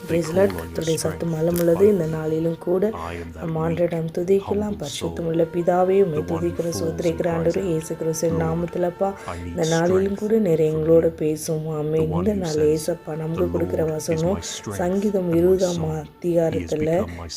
கர்த்தருடைய சத்தம் நலமுள்ளது. இந்த நாளிலும் கூட நம் ஆண்டவரிடம் துதிக்கலாம். பரிசுத்தமுள்ள பிதாவே, உம்மை துதிக்கிற சோதரிக்கிற ஆண்டவரே இயேசு கிறிஸ்துவின் நாமத்திலப்பா இந்த நாளிலும் கூட நிறைய எங்களோட பேசும். ஆமே. இந்த நாள் ஏசப்பா நமக்கு கொடுக்குற வசனம் சங்கீதம் 20ஆம் அதிகாரத்தில்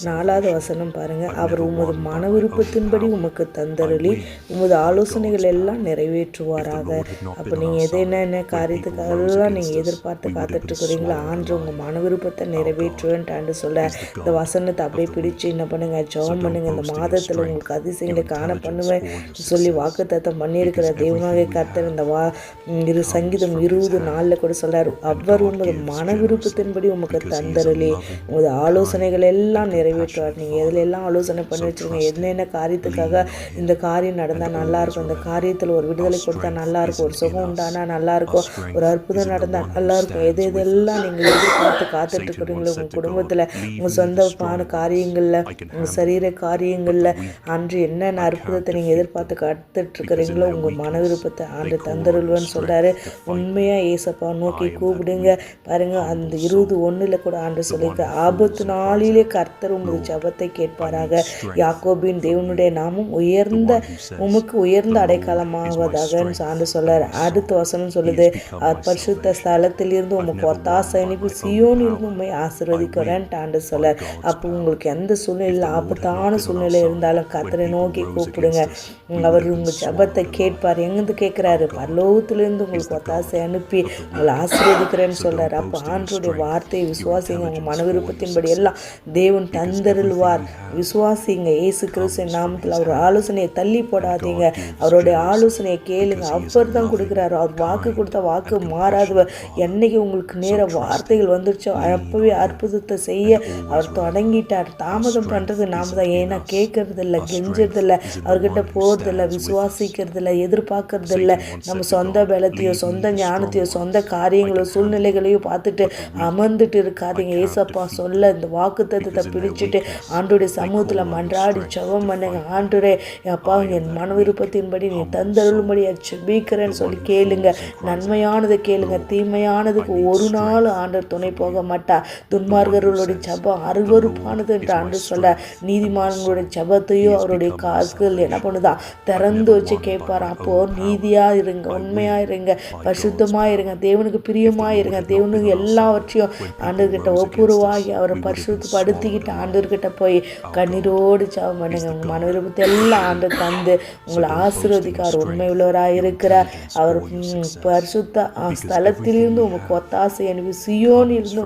4வது வசனம் பாருங்க. அவர் உமது மன விருப்பத்தின்படி உமக்கு தந்தருளி உமது ஆலோசனைகள் எல்லாம் நிறைவேற்றுவாராக. அப்போ நீங்கள் என்ன காரியத்துக்கெல்லாம் நீங்கள் எதிர்பார்த்து காத்துட்டு இருக்கிறீங்களா? ஆண்டு உங்கள் மன விருப்பத்தை நிறைவேற்றுவேன்ட்டு சொல்ல இந்த வசனத்தை அப்படியே பிடிச்சு என்ன பண்ணுங்க, ஜெபம் பண்ணுங்க. இந்த மாதத்தில் உங்களுக்கு அதிசயங்களை காண பண்ணுவேன் சொல்லி வாக்குத்தத்தம் பண்ணியிருக்கிற தேவனாகிய கர்த்தர் இந்த சங்கீதம் 20:4 கூட சொல்றாரு. அவர் உமது மன விருப்பத்தின்படி உமக்கு தந்தருளி உமது ஆலோசனைகள் எல்லாம் நிறைவேற்றுவார். நீங்கள் எதுல எல்லாம் ஆலோசனை பண்ணி வச்சுருங்க. என்னென்ன காரியத்துக்காக இந்த காரியம் நடந்தால் நல்லாயிருக்கும், இந்த காரியத்தில் ஒரு விடுதலை கொடுத்தா நல்லாயிருக்கும், ஒரு சுகம் உண்டானா நல்லாயிருக்கும், ஒரு அற்புதம் நடந்தால் நல்லாயிருக்கும், எதெல்லாம் நீங்கள் எதிர்பார்த்து காத்துட்டு இருக்கிறீங்களோ உங்கள் குடும்பத்தில், உங்கள் சொந்தமான காரியங்களில், உங்கள் சரீர காரியங்களில் அன்று என்னென்ன அற்புதத்தை நீங்கள் எதிர்பார்த்து காத்துட்டு இருக்கிறீங்களோ உங்கள் மன விருப்பத்தை ஆண்டு தந்தருள்வன்னு சொல்கிறாரு. உண்மையாக ஏசப்பா நோக்கி கூப்பிடுங்க. பாருங்க, அந்த 20:1 கூட ஆண்டு சொல்லியிருக்க, ஆபத்து நாளிலே கர்த்தர் உமது ஜெபத்தை கேட்பாராக. யாக்கோபின் தேவனுடைய நாமம் உமக்கு உயர்ந்த அடைக்காலமாவதாக ஆண்டு சொல்றாரு. அடுத்த வசனம் சொல்லுது, பரிசுத்த ஸ்தலத்திலிருந்து உமக்கு ஒத்தாசை அனுப்பி சியோனிலிருந்து உண்மை ஆசீர்வதிக்கிறேன்ட்டு ஆண்டு சொல்ல. அப்போ உங்களுக்கு எந்த சூழ்நிலையில் ஆபத்தான சூழ்நிலை இருந்தாலும் கர்த்தரை நோக்கி கூப்பிடுங்க. அவர் உங்கள் ஜெபத்தை கேட்பார். எங்கேருந்து கேட்குறாரு? பரலோகத்திலிருந்து உங்களுக்கு ஒத்தாசை அனுப்பி உங்களை ஆசீர்வதிக்கிறேன்னு சொல்கிறார். அப்போ ஆண்டருடைய வார்த்தையை விசுவாசிங்க. உங்கள் மன விருப்பத்தின்படி எல்லாம் தேவன் தந்தருள்வார். விசுவாசிங்க. இயேசு கிறிஸ்துவின் நாமத்தில் அவர் ஆலோசனையை தள்ளி போடாதீங்க. அவருடைய ஆலோசனையை கேளுங்க. அவர் தான் கொடுக்குறாரு. அவர் வாக்கு கொடுத்தா வாக்கு மாறாதவர். என்னைக்கு உங்களுக்கு நேர வார்த்தைகள் வந்துருச்சோ அப்பவே அற்புதத்தை செய்ய அவர் தொடங்கிட்டார். தாமதம் பண்ணுறது நாம தான். ஏன்னா கேட்கறது இல்லை, கெஞ்சறது இல்லை, அவர்கிட்ட போகிறது இல்லை, விசுவாசிக்கிறது இல்லை, எதிர்பார்க்கறது இல்லை. நம்ம சொந்த பலத்தையோ சொந்த ஞானத்தையோ சொந்த காரியங்களோ சூழ்நிலைகளையோ பார்த்துட்டு அமர்ந்துட்டு இருக்காதீங்க. ஏசப்பா சொல்ல இந்த வாக்குத்தத்தத்தை பிடிச்சிட்டு ஆண்டோடைய சமூகத்தில் மன்றாடி ஜெபம் பண்ணுங்க. ஆண்டோரே அப்பா, என் மன விருப்பத்தின்படி நீ தந்தருளும்படி ஜெபிக்கிறேன்னு சொல்லி கேளுங்க. நன்மையானதை கேளுங்க. தீமையானதுக்கு ஒரு நாள் ஆண்டவர் துணை போக மாட்டா. துன்மார்கர்களுடைய ஜெபம் அருவருப்பானது என்று ஆண்டு சொல்ல, நீதிமான்களுடைய ஜெபத்தையோ அவருடைய காதுகள் என்ன பண்ணுதான் திறந்து வச்சு கேட்பார். அப்போ நீதியா இருங்க, உண்மையா இருங்க, பரிசுத்தமா இருங்க, தேவனுக்கு பிரியமா இருங்க. தேவனுக்கு எல்லாவற்றையும் ஆண்டவர்கிட்ட ஒப்புரவாகி அவரை பரிசுத்தப்படுத்திக்கிட்டு ஆண்டவர்கிட்ட போய் கண்ணீரோடு ஜெபம் பண்ணுங்க. உங்க மன விருப்பத்தை எல்லாம் ஆண்டு தந்து உங்களை ஆசீர்வதிக்கார். உண்மை உள்ளவராக இருக்கிறார். அவர் பரிசுத்த ஸ்தலத்திலிருந்து உங்களுக்கு ஒத்தாசை அனுப்பி சியோனிலிருந்து